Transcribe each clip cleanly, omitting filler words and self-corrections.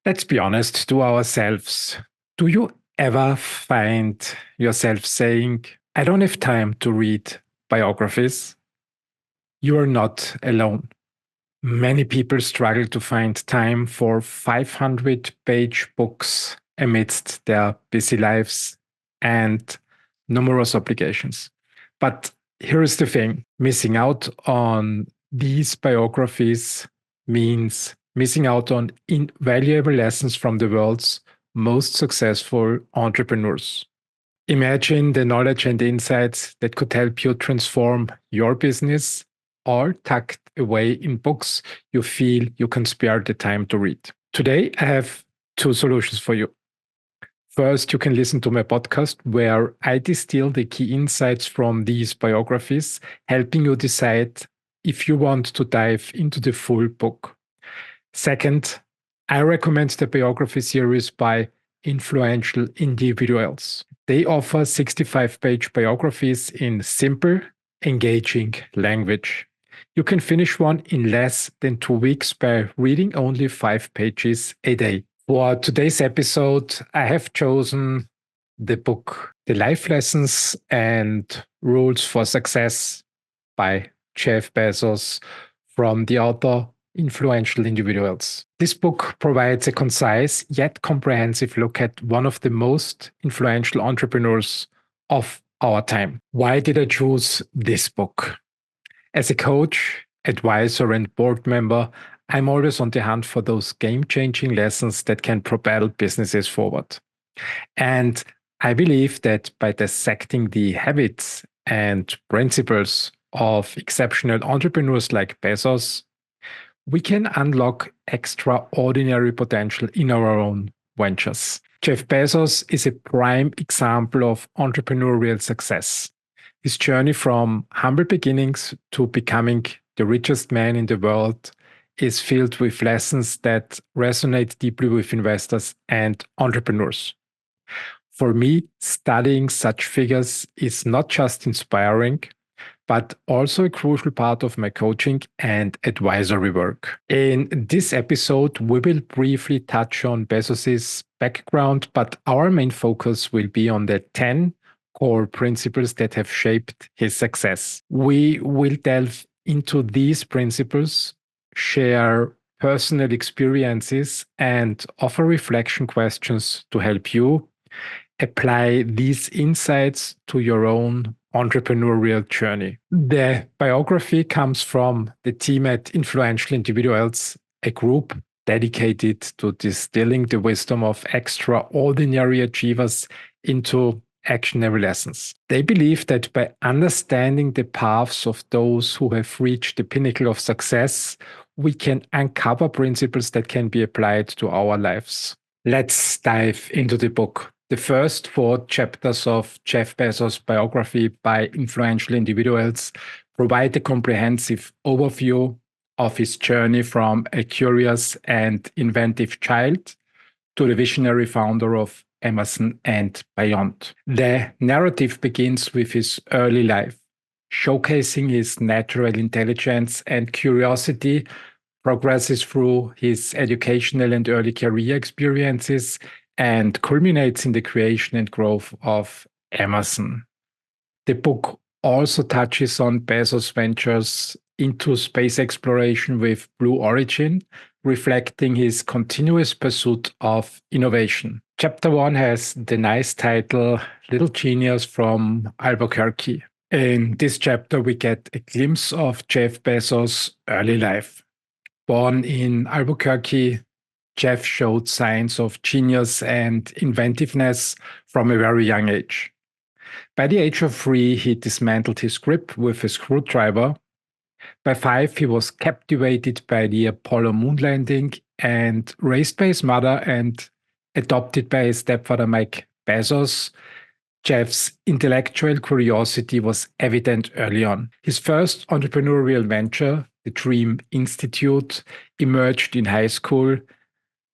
Let's be honest to ourselves. Do you ever find yourself saying, I don't have time to read biographies? You are not alone. Many people struggle to find time for 500-page books amidst their busy lives and numerous obligations. But here is the thing, missing out on these biographies means missing out on invaluable lessons from the world's most successful entrepreneurs. Imagine the knowledge and insights that could help you transform your business, all tucked away in books you feel you can spare the time to read. Today, I have two solutions for you. First, you can listen to my podcast where I distill the key insights from these biographies, helping you decide if you want to dive into the full book. Second, I recommend the biography series by influential individuals. They offer 65-page biographies in simple, engaging language. You can finish one in less than 2 weeks by reading only 5 pages a day. For today's episode, I have chosen the book, The Life Lessons and Rules for Success by Jeff Bezos from the author Influential Individuals. This book provides a concise yet comprehensive look at one of the most influential entrepreneurs of our time. Why did I choose this book? As a coach, advisor, and board member, I'm always on the hunt for those game-changing lessons that can propel businesses forward. And I believe that by dissecting the habits and principles of exceptional entrepreneurs like Bezos, we can unlock extraordinary potential in our own ventures. Jeff Bezos is a prime example of entrepreneurial success. His journey from humble beginnings to becoming the richest man in the world is filled with lessons that resonate deeply with investors and entrepreneurs. For me, studying such figures is not just inspiring, but also a crucial part of my coaching and advisory work. In this episode, we will briefly touch on Bezos's background, but our main focus will be on the 10 core principles that have shaped his success. We will delve into these principles, share personal experiences, and offer reflection questions to help you apply these insights to your own entrepreneurial journey. The biography comes from the team at Influential Individuals, a group dedicated to distilling the wisdom of extraordinary achievers into actionable lessons. They believe that by understanding the paths of those who have reached the pinnacle of success, we can uncover principles that can be applied to our lives. Let's dive into the book. The first 4 chapters of Jeff Bezos' biography by Influential Individuals provide a comprehensive overview of his journey from a curious and inventive child to the visionary founder of Amazon and beyond. The narrative begins with his early life, showcasing his natural intelligence and curiosity, progresses through his educational and early career experiences, and culminates in the creation and growth of Amazon. The book also touches on Bezos' ventures into space exploration with Blue Origin, reflecting his continuous pursuit of innovation. Chapter 1 has the nice title, Little Genius from Albuquerque. In this chapter, we get a glimpse of Jeff Bezos' early life. Born in Albuquerque, Jeff showed signs of genius and inventiveness from a very young age. By the age of 3, he dismantled his grip with a screwdriver. By 5, he was captivated by the Apollo moon landing and raised by his mother and adopted by his stepfather Mike Bezos. Jeff's intellectual curiosity was evident early on. His first entrepreneurial venture, the Dream Institute, emerged in high school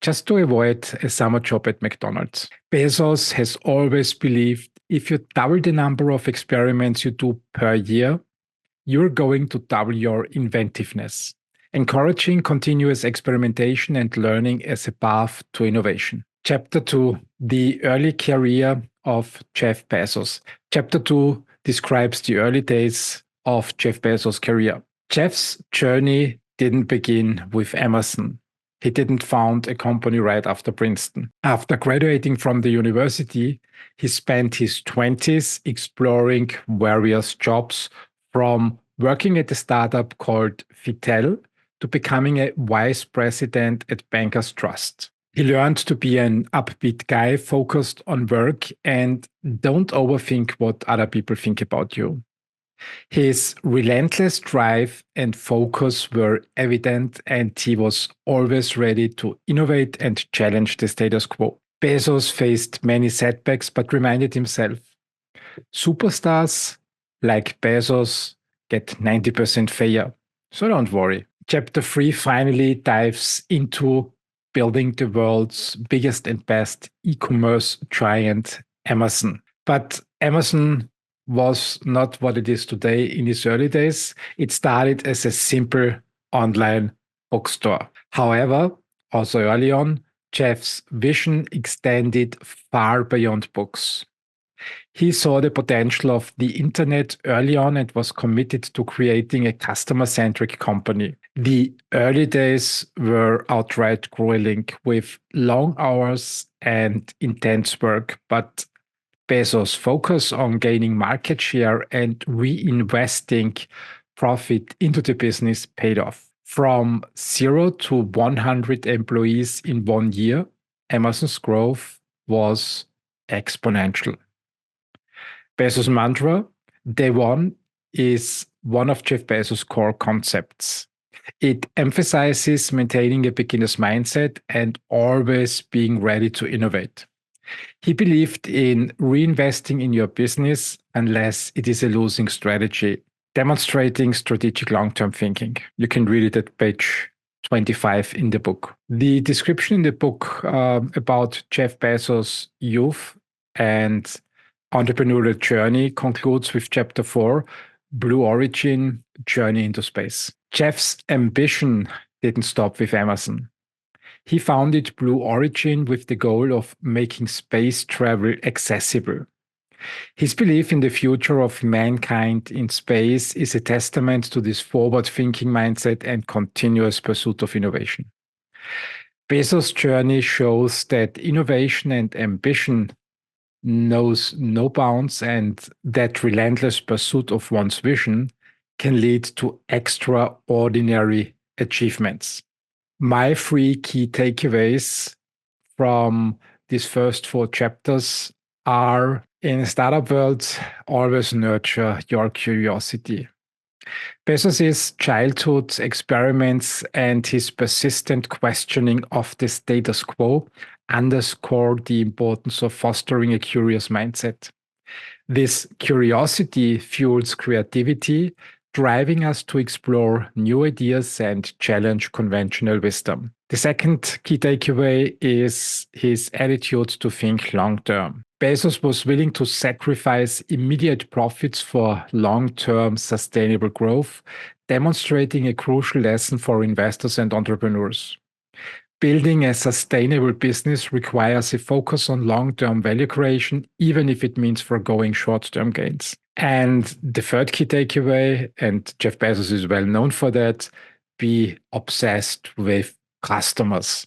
just to avoid a summer job at McDonald's. Bezos has always believed if you double the number of experiments you do per year, you're going to double your inventiveness. encouraging continuous experimentation and learning as a path to innovation. Chapter 2, the early career of Jeff Bezos. Chapter 2 describes the early days of Jeff Bezos' career. Jeff's journey didn't begin with Amazon. He didn't found a company right after Princeton. After graduating from the university, he spent his 20s exploring various jobs, from working at a startup called Vitel to becoming a vice president at Bankers Trust. He learned to be an upbeat guy focused on work and don't overthink what other people think about you. His relentless drive and focus were evident, and he was always ready to innovate and challenge the status quo. Bezos faced many setbacks but reminded himself, superstars like Bezos get 90% failure, so don't worry. Chapter 3 finally dives into building the world's biggest and best e-commerce giant, Amazon. But Amazon was not what it is today in its early days. It started as a simple online bookstore. However, also early on, Jeff's vision extended far beyond books. He saw the potential of the internet early on and was committed to creating a customer-centric company. The early days were outright grueling, with long hours and intense work, but Bezos' focus on gaining market share and reinvesting profit into the business paid off. From 0 to 100 employees in 1 year, Amazon's growth was exponential. Bezos' mantra, day one, is one of Jeff Bezos' core concepts. It emphasizes maintaining a beginner's mindset and always being ready to innovate. He believed in reinvesting in your business unless it is a losing strategy, demonstrating strategic long-term thinking. You can read it at page 25 in the book. The description in the book about Jeff Bezos' youth and entrepreneurial journey concludes with chapter 4, Blue Origin, Journey into Space. Jeff's ambition didn't stop with Amazon. He founded Blue Origin with the goal of making space travel accessible. His belief in the future of mankind in space is a testament to this forward-thinking mindset and continuous pursuit of innovation. Bezos' journey shows that innovation and ambition knows no bounds, and that relentless pursuit of one's vision can lead to extraordinary achievements. My 3 key takeaways from these first 4 chapters are: in a startup world, always nurture your curiosity. Bezos' childhood experiments and his persistent questioning of the status quo underscore the importance of fostering a curious mindset. This curiosity fuels creativity, driving us to explore new ideas and challenge conventional wisdom. The second key takeaway is his attitude to think long-term. Bezos was willing to sacrifice immediate profits for long-term sustainable growth, demonstrating a crucial lesson for investors and entrepreneurs. Building a sustainable business requires a focus on long-term value creation, even if it means foregoing short-term gains. And the third key takeaway, and Jeff Bezos is well known for that, be obsessed with customers.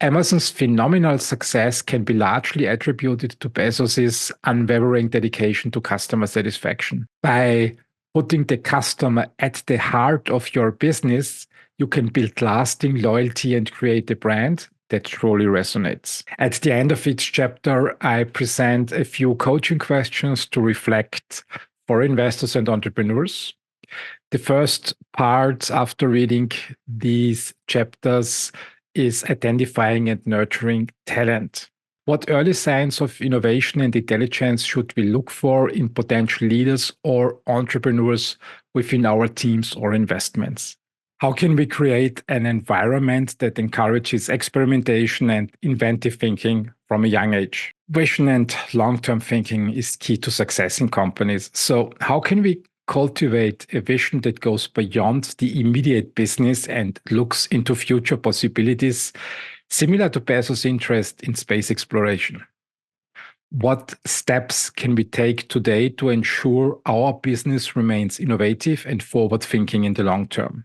Amazon's phenomenal success can be largely attributed to Bezos' unwavering dedication to customer satisfaction. By putting the customer at the heart of your business, you can build lasting loyalty and create a brand that truly resonates. At the end of each chapter, I present a few coaching questions to reflect for investors and entrepreneurs. The first part after reading these chapters is identifying and nurturing talent. What early signs of innovation and intelligence should we look for in potential leaders or entrepreneurs within our teams or investments? How can we create an environment that encourages experimentation and inventive thinking from a young age? Vision and long-term thinking is key to success in companies. So how can we cultivate a vision that goes beyond the immediate business and looks into future possibilities, similar to Bezos' interest in space exploration? What steps can we take today to ensure our business remains innovative and forward-thinking in the long term?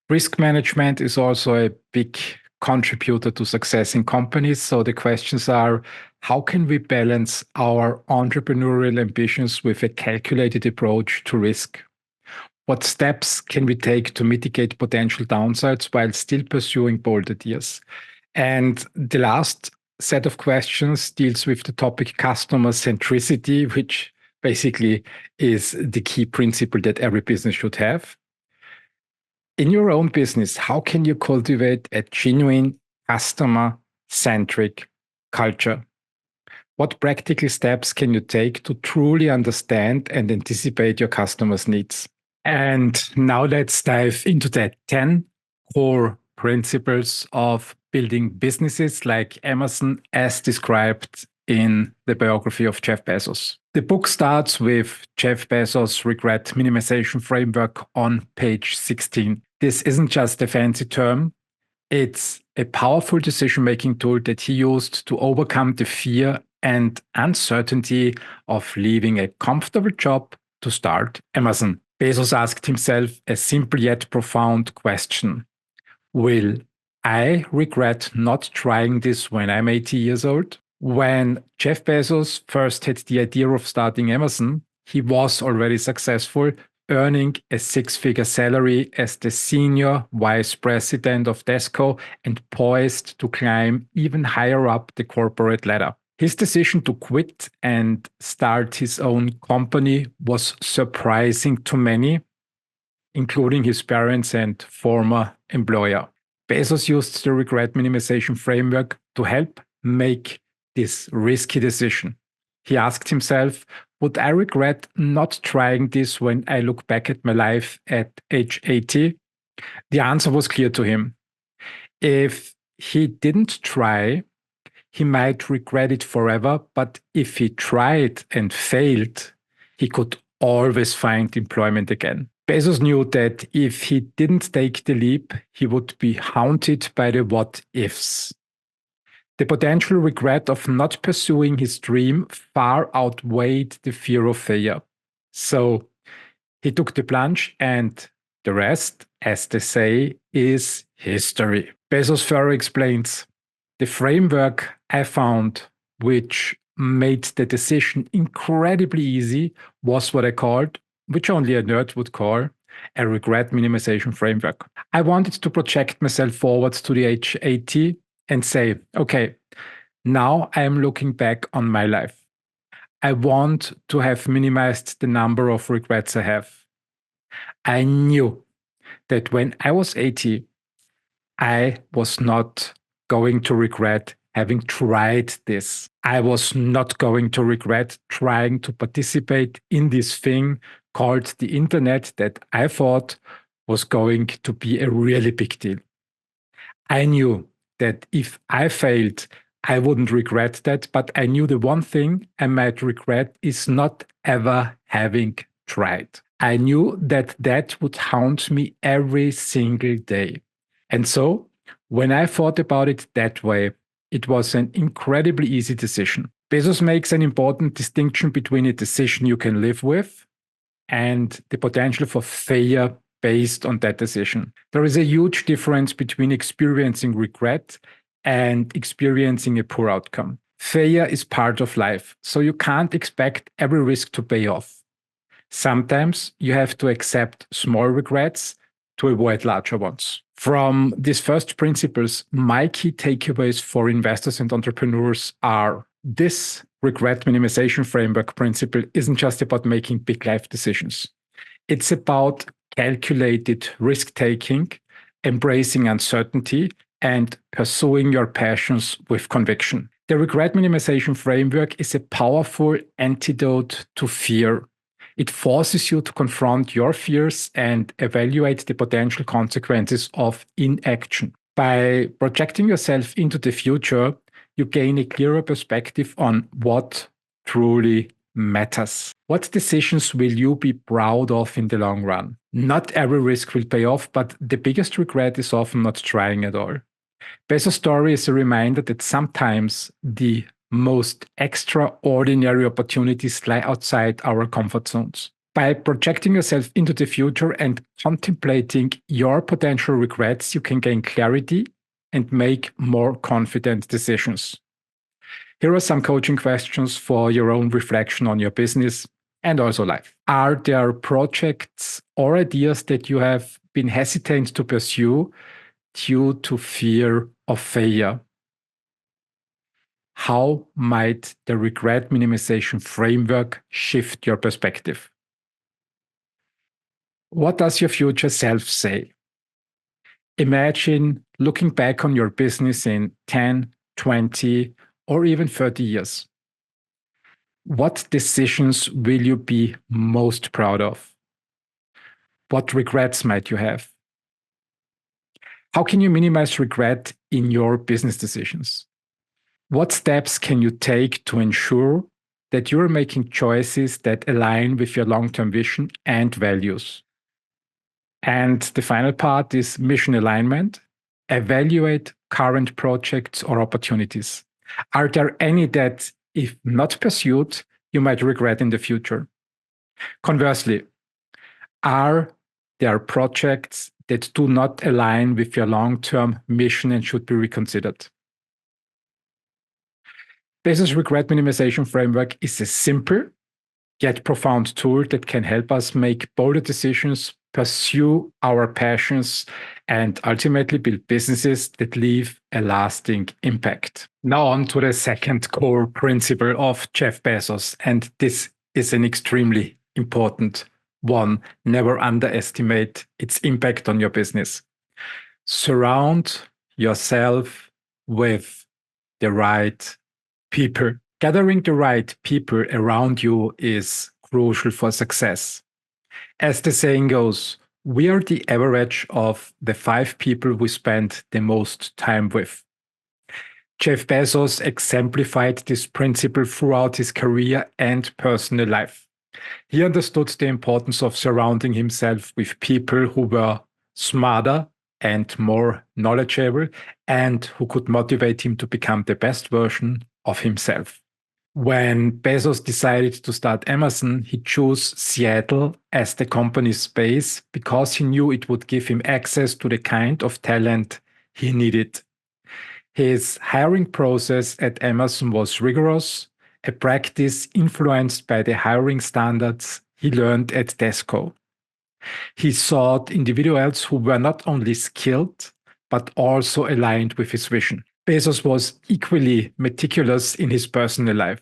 Risk management is also a big contributor to success in companies. So the questions are, how can we balance our entrepreneurial ambitions with a calculated approach to risk? What steps can we take to mitigate potential downsides while still pursuing bold ideas? And the last set of questions deals with the topic customer centricity, which basically is the key principle that every business should have. In your own business, how can you cultivate a genuine customer-centric culture? What practical steps can you take to truly understand and anticipate your customers' needs? And now let's dive into the 10 core principles of building businesses like Amazon as described in the biography of Jeff Bezos. The book starts with Jeff Bezos' regret minimization framework on page 16. This isn't just a fancy term. It's a powerful decision-making tool that he used to overcome the fear and uncertainty of leaving a comfortable job to start Amazon. Bezos asked himself a simple yet profound question. Will I regret not trying this when I'm 80 years old? When Jeff Bezos first had the idea of starting Amazon, he was already successful, earning a six-figure salary as the senior vice president of Tesco and poised to climb even higher up the corporate ladder. His decision to quit and start his own company was surprising to many, including his parents and former employer. Bezos used the regret minimization framework to help make this risky decision. He asked himself, would I regret not trying this when I look back at my life at age 80? The answer was clear to him. If he didn't try, he might regret it forever, but if he tried and failed, he could always find employment again. Bezos knew that if he didn't take the leap, he would be haunted by the what-ifs. The potential regret of not pursuing his dream far outweighed the fear of failure. So he took the plunge, and the rest, as they say, is history. Bezos further explains, the framework I found, which made the decision incredibly easy, was what I called, which only a nerd would call, a regret minimization framework. I wanted to project myself forward to the age 80 and say, okay, now I am looking back on my life. I want to have minimized the number of regrets I have. I knew that when I was 80, I was not going to regret having tried this. I was not going to regret trying to participate in this thing called the internet that I thought was going to be a really big deal. I knew that if I failed, I wouldn't regret that, but I knew the one thing I might regret is not ever having tried. I knew that that would haunt me every single day. And so, when I thought about it that way, it was an incredibly easy decision. Bezos makes an important distinction between a decision you can live with and the potential for failure based on that decision. There is a huge difference between experiencing regret and experiencing a poor outcome. Failure is part of life, so you can't expect every risk to pay off. Sometimes you have to accept small regrets to avoid larger ones. From these first principles, my key takeaways for investors and entrepreneurs are this regret minimization framework principle isn't just about making big life decisions. It's about calculated risk-taking, embracing uncertainty, and pursuing your passions with conviction. The regret minimization framework is a powerful antidote to fear. It forces you to confront your fears and evaluate the potential consequences of inaction. By projecting yourself into the future, you gain a clearer perspective on what truly matters. What decisions will you be proud of in the long run? Not every risk will pay off, but the biggest regret is often not trying at all. Bezos' story is a reminder that sometimes the most extraordinary opportunities lie outside our comfort zones. By projecting yourself into the future and contemplating your potential regrets, you can gain clarity and make more confident decisions. Here are some coaching questions for your own reflection on your business and also life. Are there projects or ideas that you have been hesitant to pursue due to fear of failure? How might the regret minimization framework shift your perspective? What does your future self say? Imagine looking back on your business in 10, 20, or even 30 years. What decisions will you be most proud of? What regrets might you have? How can you minimize regret in your business decisions? What steps can you take to ensure that you're making choices that align with your long-term vision and values? And the final part is mission alignment. Evaluate current projects or opportunities. Are there any that, if not pursued, you might regret in the future? Conversely, are there projects that do not align with your long-term mission and should be reconsidered? Bezos' regret minimization framework is a simple yet profound tool that can help us make bolder decisions, pursue our passions, and ultimately build businesses that leave a lasting impact. Now on to the second core principle of Jeff Bezos, and this is an extremely important one. Never underestimate its impact on your business. Surround yourself with the right people. Gathering the right people around you is crucial for success. As the saying goes, we are the average of the 5 people we spend the most time with. Jeff Bezos exemplified this principle throughout his career and personal life. He understood the importance of surrounding himself with people who were smarter and more knowledgeable and who could motivate him to become the best version of himself. When Bezos decided to start Amazon, he chose Seattle as the company's base because he knew it would give him access to the kind of talent he needed. His hiring process at Amazon was rigorous, a practice influenced by the hiring standards he learned at Tesco. He sought individuals who were not only skilled, but also aligned with his vision. Bezos was equally meticulous in his personal life.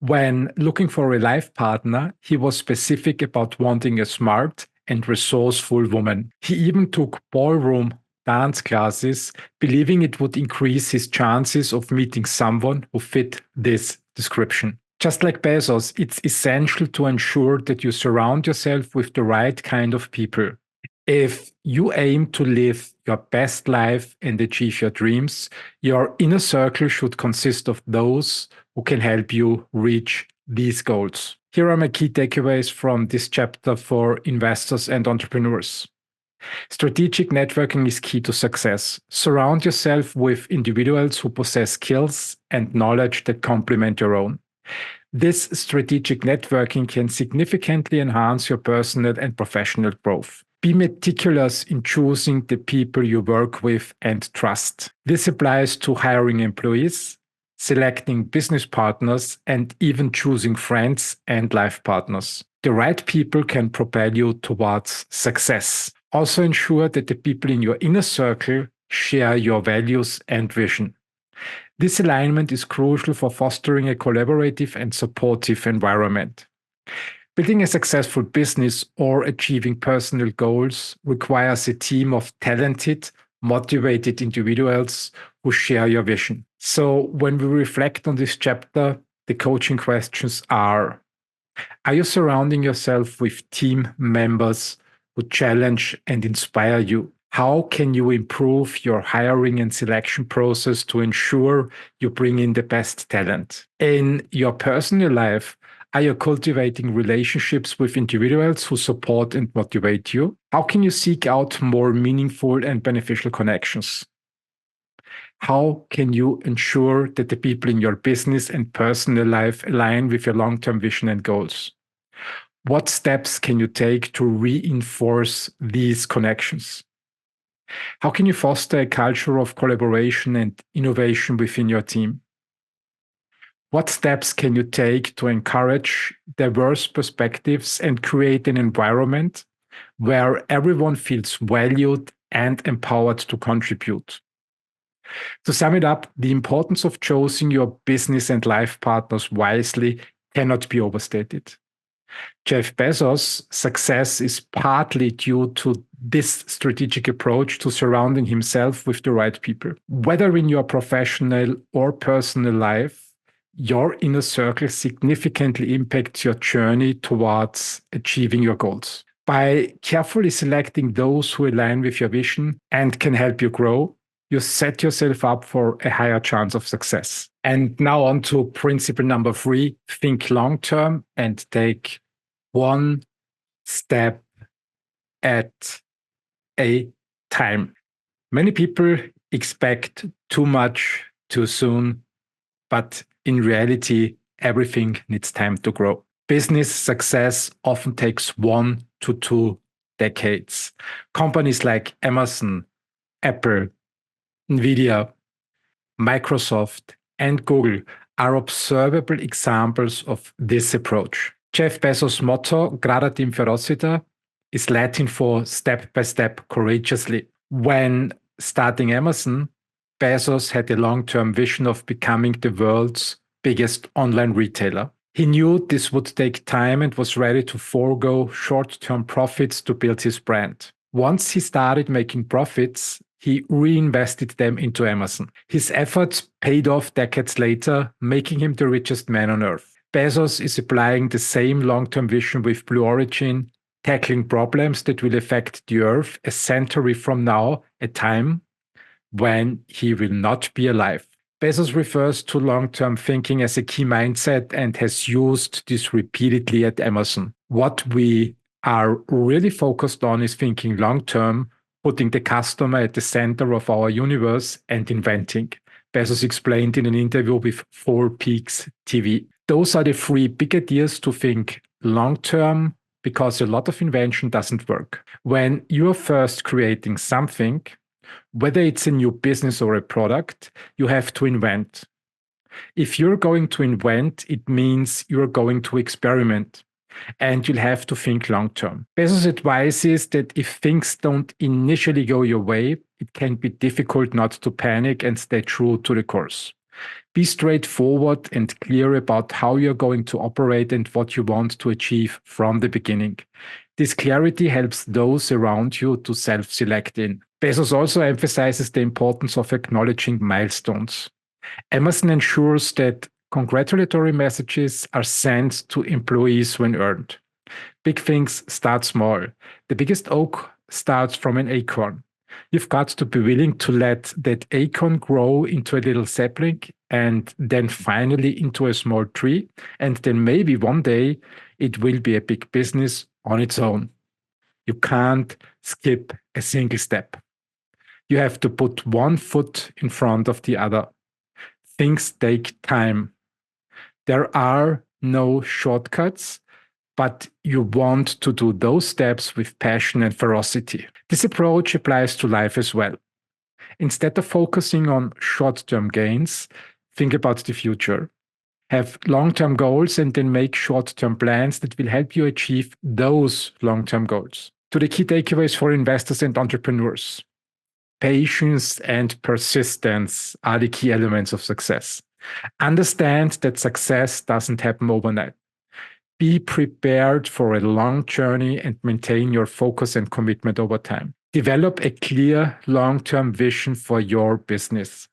When looking for a life partner, he was specific about wanting a smart and resourceful woman. He even took ballroom dance classes, believing it would increase his chances of meeting someone who fit this description. Just like Bezos, it's essential to ensure that you surround yourself with the right kind of people. If you aim to live your best life and achieve your dreams, your inner circle should consist of those who can help you reach these goals. Here are my key takeaways from this chapter for investors and entrepreneurs. Strategic networking is key to success. Surround yourself with individuals who possess skills and knowledge that complement your own. This strategic networking can significantly enhance your personal and professional growth. Be meticulous in choosing the people you work with and trust. This applies to hiring employees, selecting business partners, and even choosing friends and life partners. The right people can propel you towards success. Also ensure that the people in your inner circle share your values and vision. This alignment is crucial for fostering a collaborative and supportive environment. Building a successful business or achieving personal goals requires a team of talented, motivated individuals who share your vision. So when we reflect on this chapter, the coaching questions are you surrounding yourself with team members who challenge and inspire you? How can you improve your hiring and selection process to ensure you bring in the best talent? In your personal life, Are you cultivating relationships with individuals who support and motivate you? How can you seek out more meaningful and beneficial connections? How can you ensure that the people in your business and personal life align with your long-term vision and goals? What steps can you take to reinforce these connections? How can you foster a culture of collaboration and innovation within your team? What steps can you take to encourage diverse perspectives and create an environment where everyone feels valued and empowered to contribute? To sum it up, the importance of choosing your business and life partners wisely cannot be overstated. Jeff Bezos' success is partly due to this strategic approach to surrounding himself with the right people. Whether in your professional or personal life, your inner circle significantly impacts your journey towards achieving your goals. By carefully selecting those who align with your vision and can help you grow, you set yourself up for a higher chance of success. And now on to principle number 3, think long term and take one step at a time. Many people expect too much too soon, but in reality, everything needs time to grow. Business success often takes 1 to 2 decades. Companies like Amazon, Apple, Nvidia, Microsoft, and Google are observable examples of this approach. Jeff Bezos' motto, Gradatim ferocita, is Latin for step by step courageously. When starting Amazon, Bezos had a long-term vision of becoming the world's biggest online retailer. He knew this would take time and was ready to forego short-term profits to build his brand. Once he started making profits, he reinvested them into Amazon. His efforts paid off decades later, making him the richest man on earth. Bezos is applying the same long-term vision with Blue Origin, tackling problems that will affect the earth a century from now, a time when he will not be alive. Bezos refers to long-term thinking as a key mindset and has used this repeatedly at Amazon. What we are really focused on is thinking long-term, putting the customer at the center of our universe and inventing. Bezos explained in an interview with 4 Peaks TV. Those are the 3 big ideas to think long-term because a lot of invention doesn't work. When you're first creating something, whether it's a new business or a product, you have to invent. If you're going to invent, it means you're going to experiment and you'll have to think long term. Bezos' advice is that if things don't initially go your way, it can be difficult not to panic and stay true to the course. Be straightforward and clear about how you're going to operate and what you want to achieve from the beginning. This clarity helps those around you to self-select in. Bezos also emphasizes the importance of acknowledging milestones. Amazon ensures that congratulatory messages are sent to employees when earned. Big things start small. The biggest oak starts from an acorn. You've got to be willing to let that acorn grow into a little sapling and then finally into a small tree. And then maybe one day it will be a big business on its own. You can't skip a single step. You have to put one foot in front of the other. Things take time. There are no shortcuts, but you want to do those steps with passion and ferocity. This approach applies to life as well. Instead of focusing on short-term gains, think about the future. Have long-term goals and then make short-term plans that will help you achieve those long-term goals. To the key takeaways for investors and entrepreneurs. Patience and persistence are the key elements of success. Understand that success doesn't happen overnight. Be prepared for a long journey and maintain your focus and commitment over time. Develop a clear long-term vision for your business.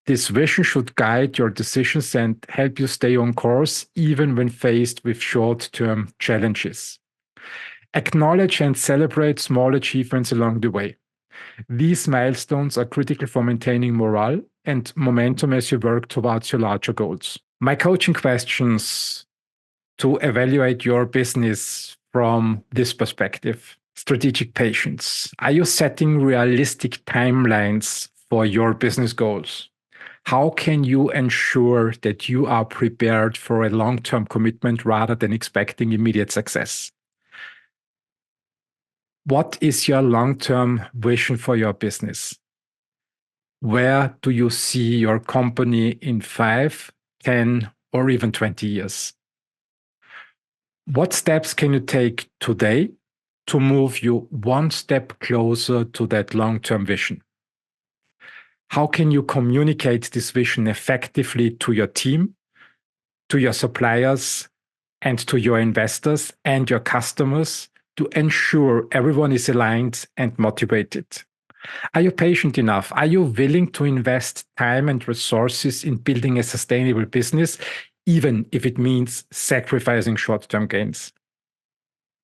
This vision should guide your decisions and help you stay on course even when faced with short-term challenges. Acknowledge and celebrate small achievements along the way. These milestones are critical for maintaining morale and momentum as you work towards your larger goals. My coaching questions to evaluate your business from this perspective. Strategic patience. Are you setting realistic timelines for your business goals? How can you ensure that you are prepared for a long-term commitment rather than expecting immediate success? What is your long-term vision for your business? Where do you see your company in 5, 10, or even 20 years? What steps can you take today to move you one step closer to that long-term vision? How can you communicate this vision effectively to your team, to your suppliers, and to your investors and your customers to ensure everyone is aligned and motivated? Are you patient enough? Are you willing to invest time and resources in building a sustainable business, even if it means sacrificing short-term gains?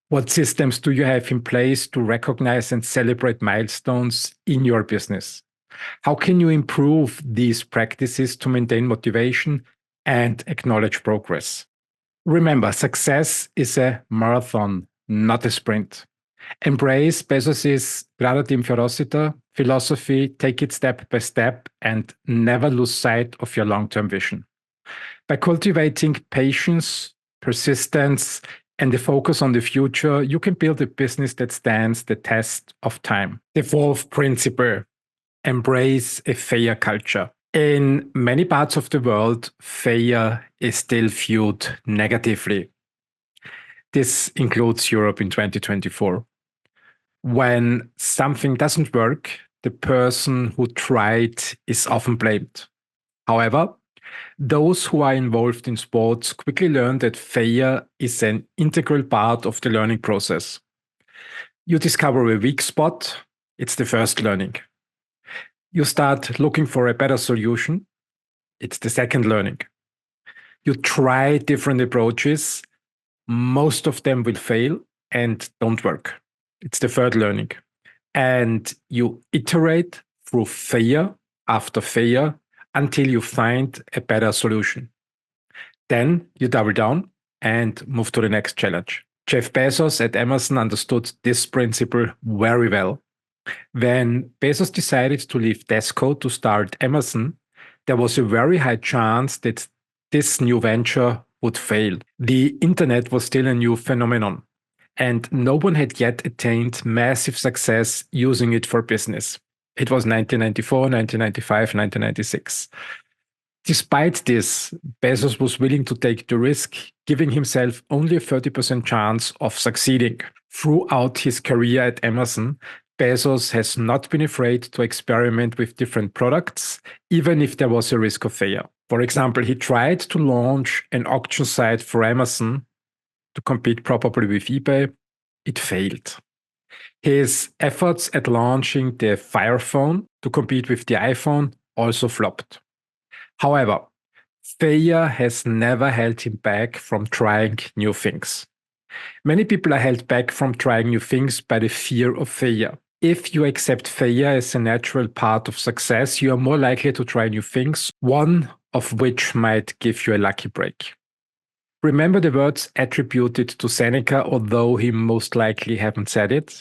What systems do you have in place to recognize and celebrate milestones in your business? How can you improve these practices to maintain motivation and acknowledge progress? Remember, success is a marathon, not a sprint. Embrace Bezos' Gradatim Ferociter philosophy, take it step by step, and never lose sight of your long-term vision. By cultivating patience, persistence, and the focus on the future, you can build a business that stands the test of time. The fourth principle: embrace a failure culture. In many parts of the world, failure is still viewed negatively. This includes Europe in 2024. When something doesn't work, the person who tried is often blamed. However, those who are involved in sports quickly learn that failure is an integral part of the learning process. You discover a weak spot, it's the first learning. You start looking for a better solution, it's the second learning. You try different approaches, most of them will fail and don't work. It's the third learning. And you iterate through failure after failure until you find a better solution. Then you double down and move to the next challenge. Jeff Bezos at Amazon understood this principle very well. When Bezos decided to leave Tesco to start Amazon, there was a very high chance that this new venture would fail. The internet was still a new phenomenon, and no one had yet attained massive success using it for business. It was 1994, 1995, 1996. Despite this, Bezos was willing to take the risk, giving himself only a 30% chance of succeeding. Throughout his career at Amazon, Bezos has not been afraid to experiment with different products, even if there was a risk of failure. For example, he tried to launch an auction site for Amazon to compete properly with eBay. It failed. His efforts at launching the Fire Phone to compete with the iPhone also flopped. However, failure has never held him back from trying new things. Many people are held back from trying new things by the fear of failure. If you accept failure as a natural part of success, you are more likely to try new things, one of which might give you a lucky break. Remember the words attributed to Seneca, although he most likely haven't said it?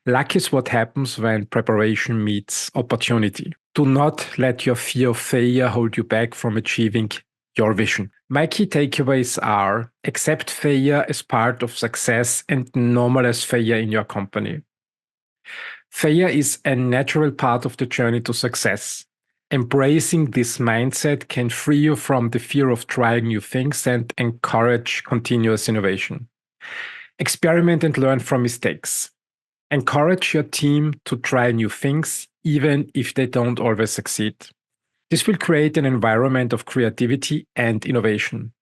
Luck is what happens when preparation meets opportunity. Do not let your fear of failure hold you back from achieving your vision. My key takeaways are: accept failure as part of success and normalize failure in your company. Failure is a natural part of the journey to success. Embracing this mindset can free you from the fear of trying new things and encourage continuous innovation. Experiment and learn from mistakes. Encourage your team to try new things, even if they don't always succeed. This will create an environment of creativity and innovation.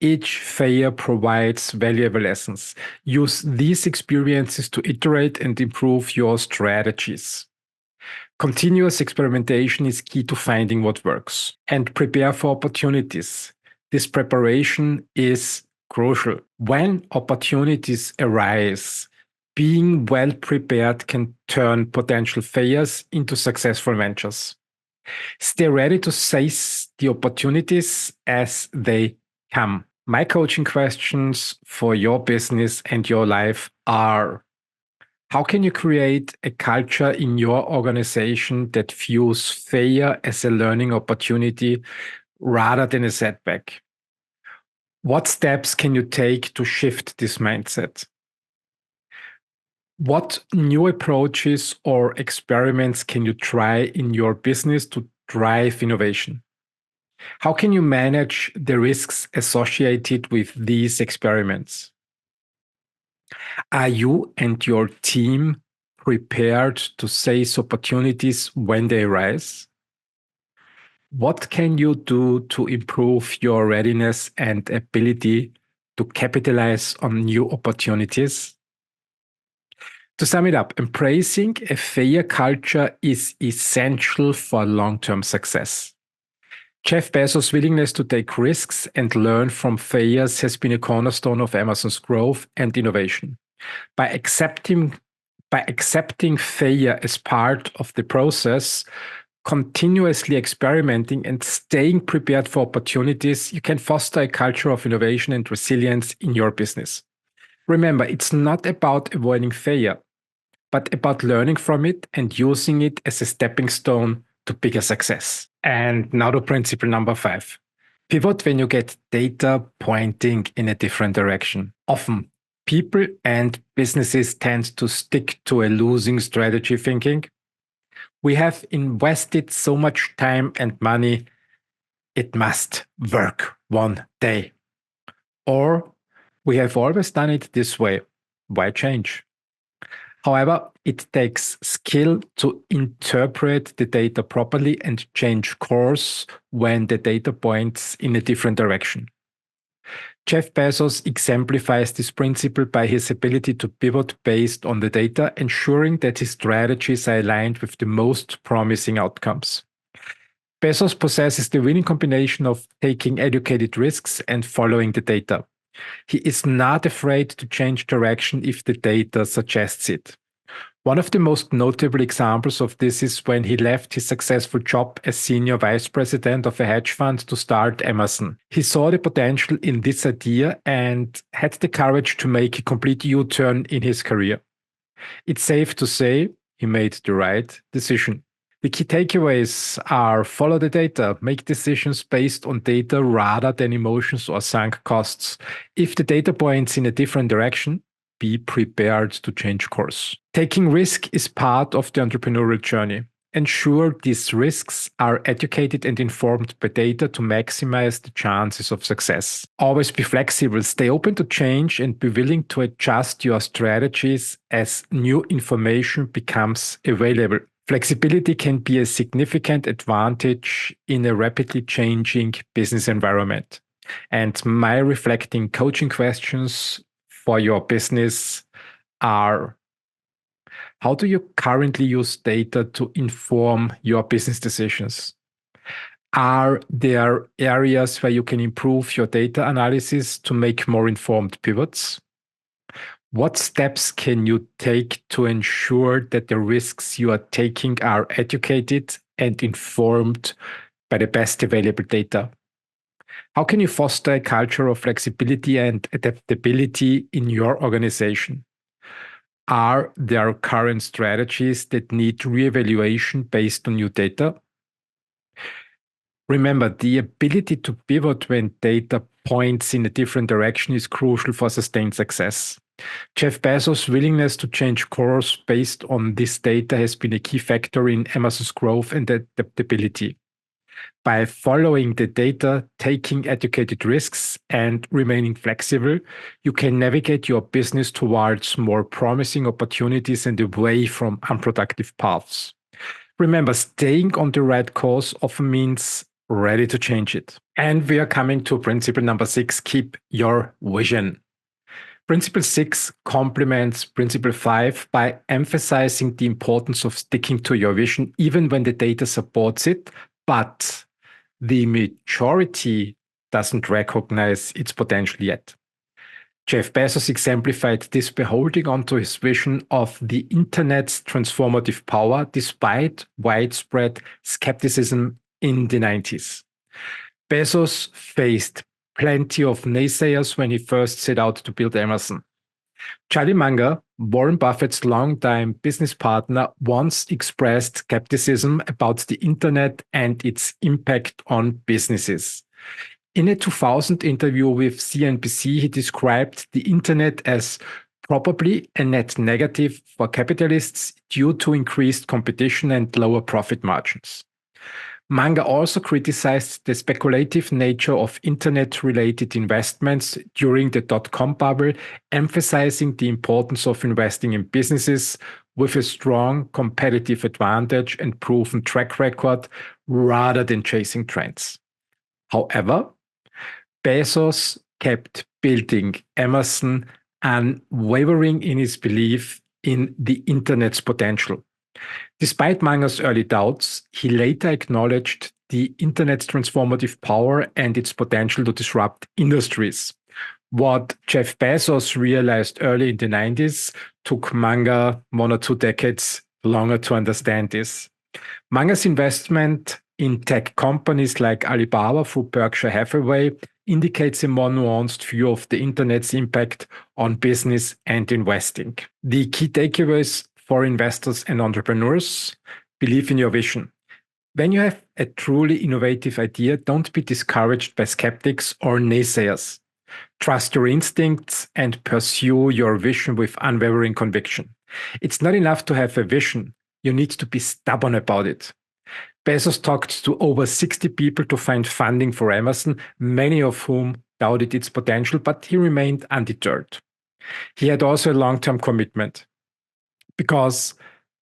Each failure provides valuable lessons. Use these experiences to iterate and improve your strategies. Continuous experimentation is key to finding what works. And prepare for opportunities. This preparation is crucial. When opportunities arise, being well prepared can turn potential failures into successful ventures. Stay ready to seize the opportunities as they come. My coaching questions for your business and your life are: how can you create a culture in your organization that views failure as a learning opportunity rather than a setback? What steps can you take to shift this mindset? What new approaches or experiments can you try in your business to drive innovation? How can you manage the risks associated with these experiments? Are you and your team prepared to seize opportunities when they arise? What can you do to improve your readiness and ability to capitalize on new opportunities? To sum it up, embracing a failure culture is essential for long-term success. Jeff Bezos' willingness to take risks and learn from failures has been a cornerstone of Amazon's growth and innovation. By accepting failure as part of the process, continuously experimenting and staying prepared for opportunities, you can foster a culture of innovation and resilience in your business. Remember, it's not about avoiding failure, but about learning from it and using it as a stepping stone to bigger success. And now to principle number 5. Pivot when you get data pointing in a different direction. Often, people and businesses tend to stick to a losing strategy thinking. We have invested so much time and money, it must work one day. Or we have always done it this way. Why change? However, it takes skill to interpret the data properly and change course when the data points in a different direction. Jeff Bezos exemplifies this principle by his ability to pivot based on the data, ensuring that his strategies are aligned with the most promising outcomes. Bezos possesses the winning combination of taking educated risks and following the data. He is not afraid to change direction if the data suggests it. One of the most notable examples of this is when he left his successful job as senior vice president of a hedge fund to start Amazon. He saw the potential in this idea and had the courage to make a complete U-turn in his career. It's safe to say he made the right decision. The key takeaways are: follow the data, make decisions based on data rather than emotions or sunk costs. If the data points in a different direction, be prepared to change course. Taking risk is part of the entrepreneurial journey. Ensure these risks are educated and informed by data to maximize the chances of success. Always be flexible, stay open to change, and be willing to adjust your strategies as new information becomes available. Flexibility can be a significant advantage in a rapidly changing business environment. And my reflecting coaching questions for your business are: how do you currently use data to inform your business decisions? Are there areas where you can improve your data analysis to make more informed pivots? What steps can you take to ensure that the risks you are taking are educated and informed by the best available data? How can you foster a culture of flexibility and adaptability in your organization? Are there current strategies that need reevaluation based on new data? Remember, the ability to pivot when data points in a different direction is crucial for sustained success. Jeff Bezos' willingness to change course based on this data has been a key factor in Amazon's growth and adaptability. By following the data, taking educated risks, and remaining flexible, you can navigate your business towards more promising opportunities and away from unproductive paths. Remember, staying on the right course often means ready to change it. And we are coming to principle number 6, keep your vision. Principle 6 complements Principle 5 by emphasizing the importance of sticking to your vision even when the data supports it, but the majority doesn't recognize its potential yet. Jeff Bezos exemplified this by holding on to his vision of the internet's transformative power despite widespread skepticism in the 90s. Bezos faced plenty of naysayers when he first set out to build Amazon. Charlie Munger, Warren Buffett's longtime business partner, once expressed skepticism about the internet and its impact on businesses. In a 2000 interview with CNBC, he described the internet as probably a net negative for capitalists due to increased competition and lower profit margins. Munger also criticized the speculative nature of internet-related investments during the dot-com bubble, emphasizing the importance of investing in businesses with a strong competitive advantage and proven track record rather than chasing trends. However, Bezos kept building Amazon, unwavering in his belief in the internet's potential. Despite Munger's early doubts, he later acknowledged the internet's transformative power and its potential to disrupt industries. What Jeff Bezos realized early in the 90s took Munger 1 or 2 decades longer to understand this. Munger's investment in tech companies like Alibaba through Berkshire Hathaway indicates a more nuanced view of the internet's impact on business and investing. The key takeaways for investors and entrepreneurs: believe in your vision. When you have a truly innovative idea, don't be discouraged by skeptics or naysayers. Trust your instincts and pursue your vision with unwavering conviction. It's not enough to have a vision. You need to be stubborn about it. Bezos talked to over 60 people to find funding for Amazon, many of whom doubted its potential, but he remained undeterred. He had also a long-term commitment, because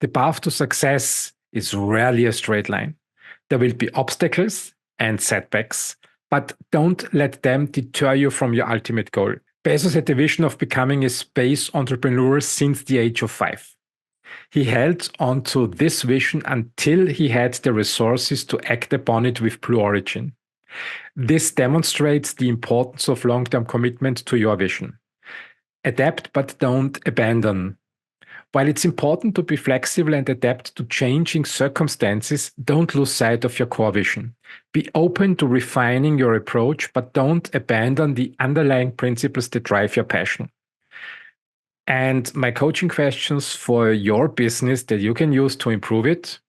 the path to success is rarely a straight line. There will be obstacles and setbacks, but don't let them deter you from your ultimate goal. Bezos had the vision of becoming a space entrepreneur since the age of 5. He held onto this vision until he had the resources to act upon it with Blue Origin. This demonstrates the importance of long-term commitment to your vision. Adapt, but don't abandon. While it's important to be flexible and adapt to changing circumstances, don't lose sight of your core vision. Be open to refining your approach, but don't abandon the underlying principles that drive your passion. And my coaching questions for your business that you can use to improve it: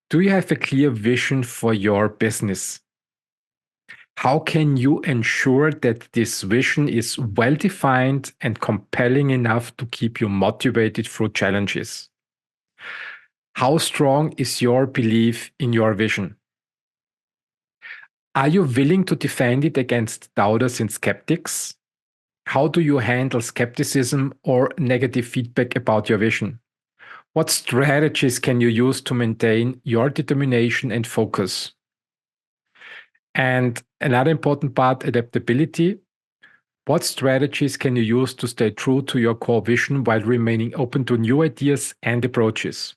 do you have a clear vision for your business? How can you ensure that this vision is well-defined and compelling enough to keep you motivated through challenges? How strong is your belief in your vision? Are you willing to defend it against doubters and skeptics? How do you handle skepticism or negative feedback about your vision? What strategies can you use to maintain your determination and focus? And another important part, adaptability. What strategies can you use to stay true to your core vision while remaining open to new ideas and approaches?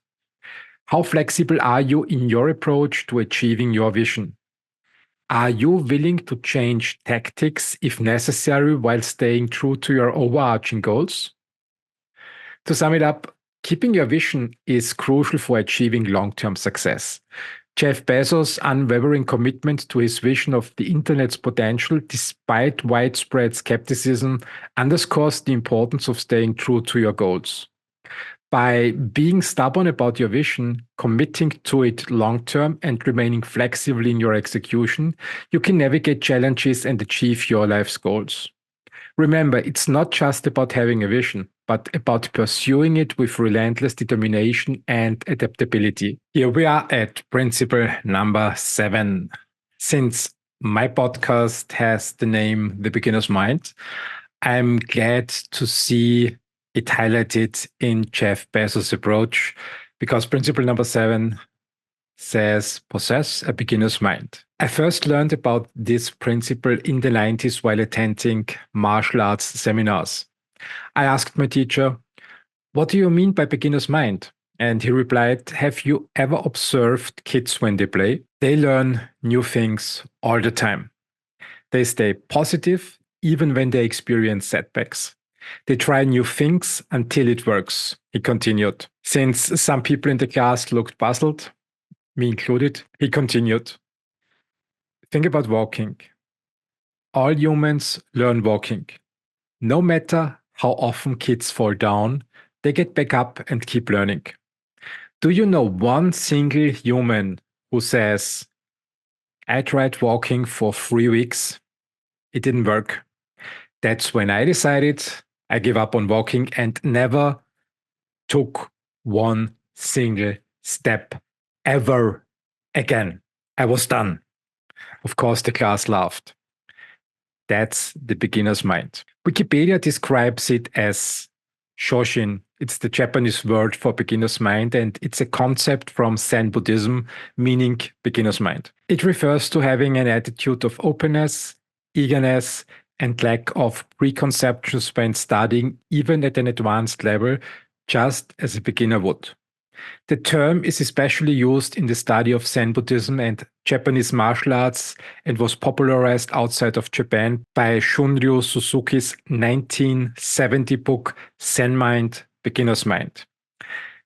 How flexible are you in your approach to achieving your vision? Are you willing to change tactics if necessary while staying true to your overarching goals? To sum it up, keeping your vision is crucial for achieving long-term success. Jeff Bezos' unwavering commitment to his vision of the internet's potential, despite widespread skepticism, underscores the importance of staying true to your goals. By being stubborn about your vision, committing to it long-term, and remaining flexible in your execution, you can navigate challenges and achieve your life's goals. Remember, it's not just about having a vision, but about pursuing it with relentless determination and adaptability. Here we are at principle number 7. Since my podcast has the name The Beginner's Mind, I'm glad to see it highlighted in Jeff Bezos' approach, because principle number 7 says possess a beginner's mind. I first learned about this principle in the 90s while attending martial arts seminars. I asked my teacher, "What do you mean by beginner's mind?" And he replied, "Have you ever observed kids when they play? They learn new things all the time. They stay positive even when they experience setbacks. They try new things until it works," he continued. Since some people in the class looked puzzled, me included, he continued, "Think about walking. All humans learn walking. No matter how often kids fall down, they get back up and keep learning. Do you know one single human who says, I tried walking for 3 weeks, it didn't work. That's when I decided I give up on walking and never took one single step ever again. I was done. Of course, the class laughed. That's the beginner's mind. Wikipedia describes it as Shoshin. It's the Japanese word for beginner's mind, and it's a concept from Zen Buddhism, meaning beginner's mind. It refers to having an attitude of openness, eagerness, and lack of preconceptions when studying, even at an advanced level, just as a beginner would. The term is especially used in the study of Zen Buddhism and Japanese martial arts and was popularized outside of Japan by Shunryu Suzuki's 1970 book Zen Mind, Beginner's Mind.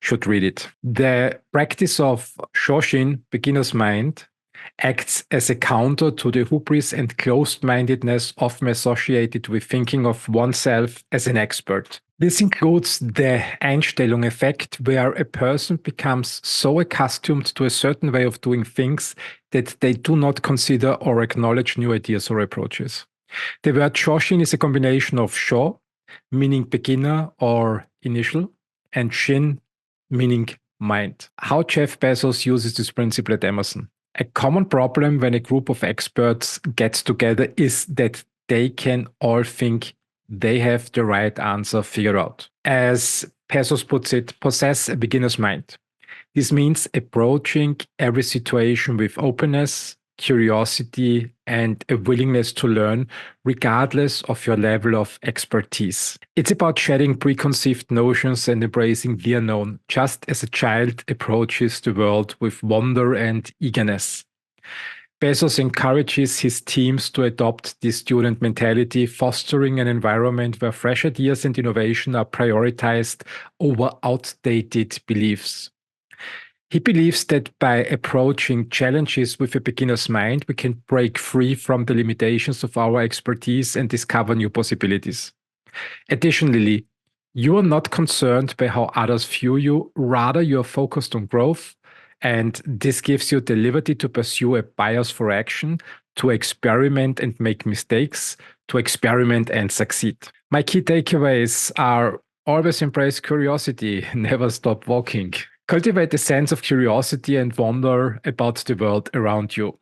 Should read it. The practice of Shoshin, Beginner's Mind, acts as a counter to the hubris and closed-mindedness often associated with thinking of oneself as an expert. This includes the Einstellung effect, where a person becomes so accustomed to a certain way of doing things that they do not consider or acknowledge new ideas or approaches. The word Shoshin is a combination of Sho, meaning beginner or initial, and Shin, meaning mind. How Jeff Bezos uses this principle at Amazon. A common problem when a group of experts gets together is that they can all think they have the right answer figured out. As Bezos puts it, possess a beginner's mind. This means approaching every situation with openness, curiosity, and a willingness to learn, regardless of your level of expertise. It's about shedding preconceived notions and embracing the unknown, just as a child approaches the world with wonder and eagerness. Bezos encourages his teams to adopt this student mentality, fostering an environment where fresh ideas and innovation are prioritized over outdated beliefs. He believes that by approaching challenges with a beginner's mind, we can break free from the limitations of our expertise and discover new possibilities. Additionally, you are not concerned by how others view you, rather, you are focused on growth, and this gives you the liberty to pursue a bias for action, to experiment and make mistakes, to experiment and succeed. My key takeaways are always embrace curiosity, never stop walking. Cultivate a sense of curiosity and wonder about the world around you.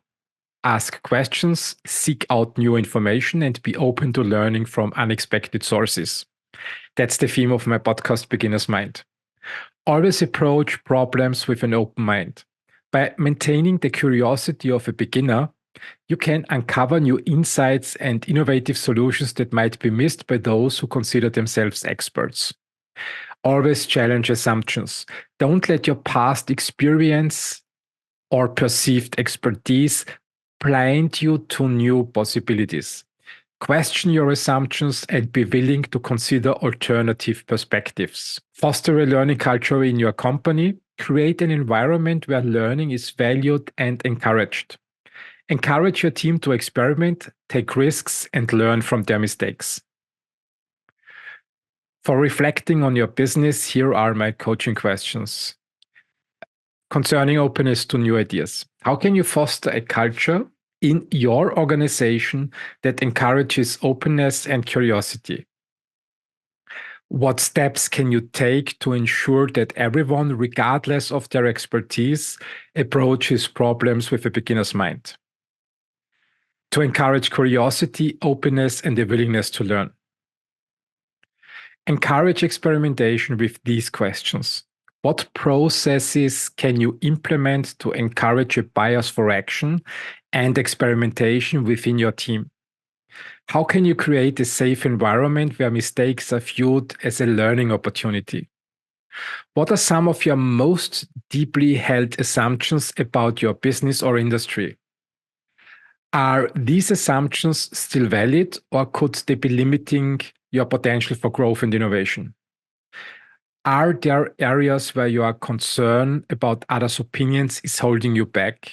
Ask questions, seek out new information, and be open to learning from unexpected sources. That's the theme of my podcast, Beginner's Mind. Always approach problems with an open mind. By maintaining the curiosity of a beginner, you can uncover new insights and innovative solutions that might be missed by those who consider themselves experts. Always challenge assumptions. Don't let your past experience or perceived expertise blind you to new possibilities. Question your assumptions and be willing to consider alternative perspectives. Foster a learning culture in your company. Create an environment where learning is valued and encouraged. Encourage your team to experiment, take risks, and learn from their mistakes. For reflecting on your business, here are my coaching questions. Concerning openness to new ideas, how can you foster a culture in your organization that encourages openness and curiosity? What steps can you take to ensure that everyone, regardless of their expertise, approaches problems with a beginner's mind? To encourage curiosity, openness, and the willingness to learn. Encourage experimentation with these questions. What processes can you implement to encourage a bias for action and experimentation within your team? How can you create a safe environment where mistakes are viewed as a learning opportunity? What are some of your most deeply held assumptions about your business or industry? Are these assumptions still valid, or could they be limiting your potential for growth and innovation? Are there areas where your concern about others' opinions is holding you back?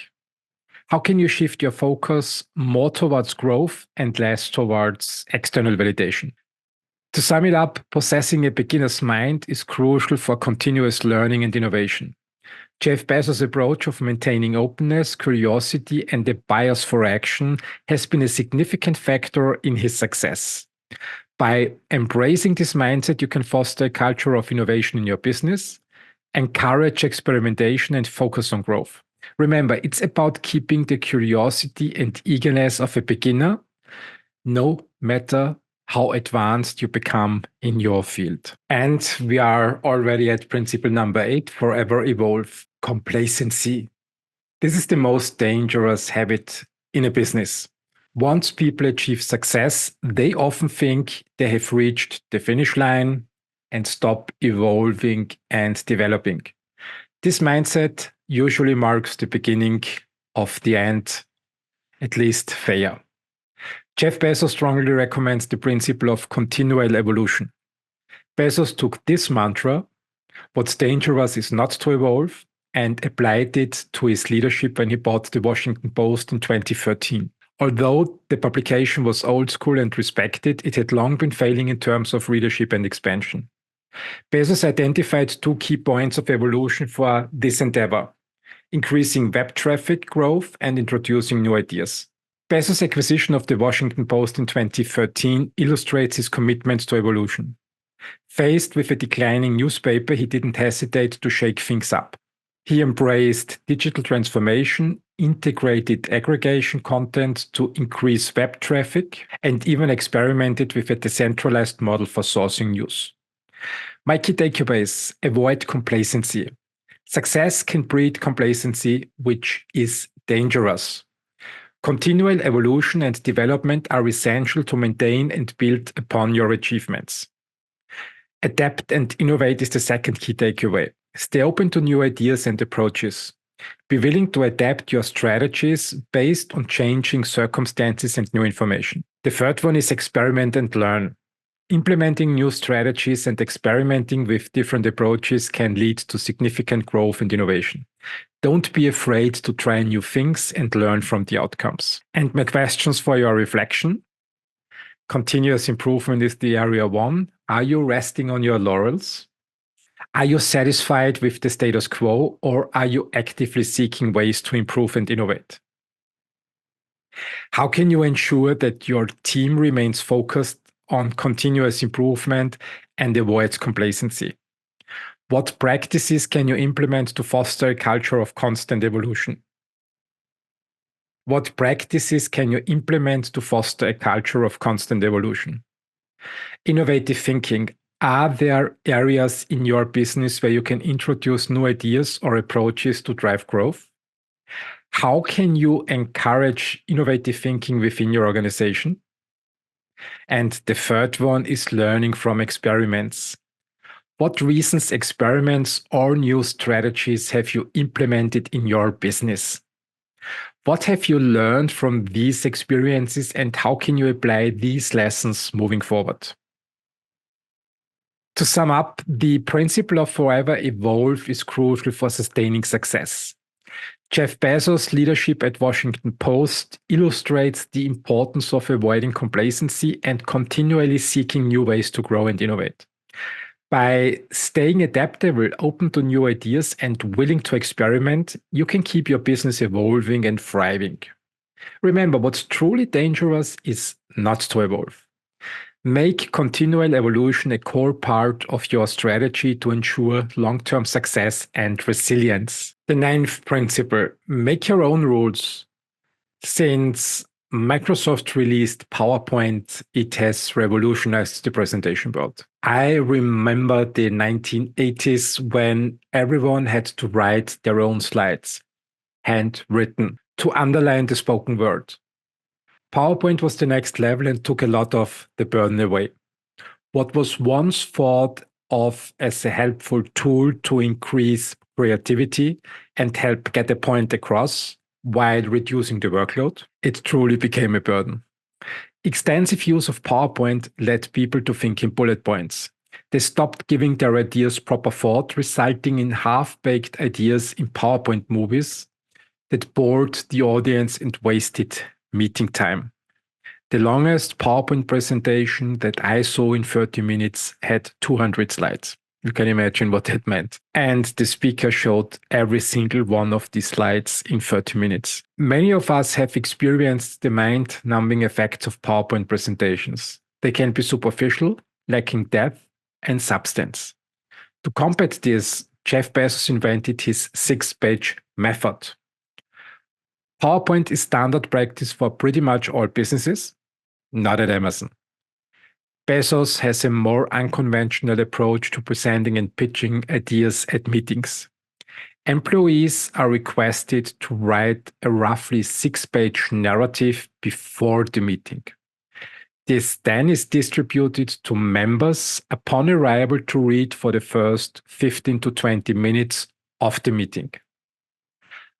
How can you shift your focus more towards growth and less towards external validation? To sum it up, possessing a beginner's mind is crucial for continuous learning and innovation. Jeff Bezos' approach of maintaining openness, curiosity, and a bias for action has been a significant factor in his success. By embracing this mindset, you can foster a culture of innovation in your business, encourage experimentation, and focus on growth. Remember, it's about keeping the curiosity and eagerness of a beginner, no matter how advanced you become in your field. And we are already at principle number 8, forever evolve: complacency. This is the most dangerous habit in a business. Once people achieve success, they often think they have reached the finish line and stop evolving and developing. This mindset usually marks the beginning of the end, at least fair. Jeff Bezos strongly recommends the principle of continual evolution. Bezos took this mantra, what's dangerous is not to evolve, and applied it to his leadership when he bought the Washington Post in 2013. Although the publication was old school and respected, it had long been failing in terms of readership and expansion. Bezos identified 2 key points of evolution for this endeavor: increasing web traffic growth and introducing new ideas. Bezos' acquisition of the Washington Post in 2013 illustrates his commitment to evolution. Faced with a declining newspaper, he didn't hesitate to shake things up. He embraced digital transformation, integrated aggregation content to increase web traffic, and even experimented with a decentralized model for sourcing news. My key takeaways: avoid complacency. Success can breed complacency, which is dangerous. Continual evolution and development are essential to maintain and build upon your achievements. Adapt and innovate is the second key takeaway. Stay open to new ideas and approaches. Be willing to adapt your strategies based on changing circumstances and new information. The third one is experiment and learn. Implementing new strategies and experimenting with different approaches can lead to significant growth and innovation. Don't be afraid to try new things and learn from the outcomes. And my questions for your reflection: continuous improvement is the area 1. Are you resting on your laurels? Are you satisfied with the status quo, or are you actively seeking ways to improve and innovate? How can you ensure that your team remains focused on continuous improvement and avoids complacency? What practices can you implement to foster a culture of constant evolution? What practices can you implement to foster a culture of constant evolution? Innovative thinking. Are there areas in your business where you can introduce new ideas or approaches to drive growth? How can you encourage innovative thinking within your organization? And the third one is learning from experiments. What recent experiments or new strategies have you implemented in your business? What have you learned from these experiences, and how can you apply these lessons moving forward? To sum up, the principle of forever evolve is crucial for sustaining success. Jeff Bezos' leadership at Washington Post illustrates the importance of avoiding complacency and continually seeking new ways to grow and innovate. By staying adaptable, open to new ideas, and willing to experiment, you can keep your business evolving and thriving. Remember, what's truly dangerous is not to evolve. Make continual evolution a core part of your strategy to ensure long-term success and resilience. The 9th principle: make your own rules. Since Microsoft released PowerPoint, it has revolutionized the presentation world. I remember the 1980s when everyone had to write their own slides, handwritten, to underline the spoken word. PowerPoint was the next level and took a lot of the burden away. What was once thought of as a helpful tool to increase creativity and help get a point across while reducing the workload, it truly became a burden. Extensive use of PowerPoint led people to think in bullet points. They stopped giving their ideas proper thought, resulting in half-baked ideas in PowerPoint movies that bored the audience and wasted meeting time. The longest PowerPoint presentation that I saw in 30 minutes had 200 slides. You can imagine what that meant. And the speaker showed every single one of these slides in 30 minutes. Many of us have experienced the mind-numbing effects of PowerPoint presentations. They can be superficial, lacking depth and substance. To combat this, Jeff Bezos invented his 6-page method. PowerPoint is standard practice for pretty much all businesses, not at Amazon. Bezos has a more unconventional approach to presenting and pitching ideas at meetings. Employees are requested to write a roughly 6-page narrative before the meeting. This then is distributed to members upon arrival to read for the first 15 to 20 minutes of the meeting.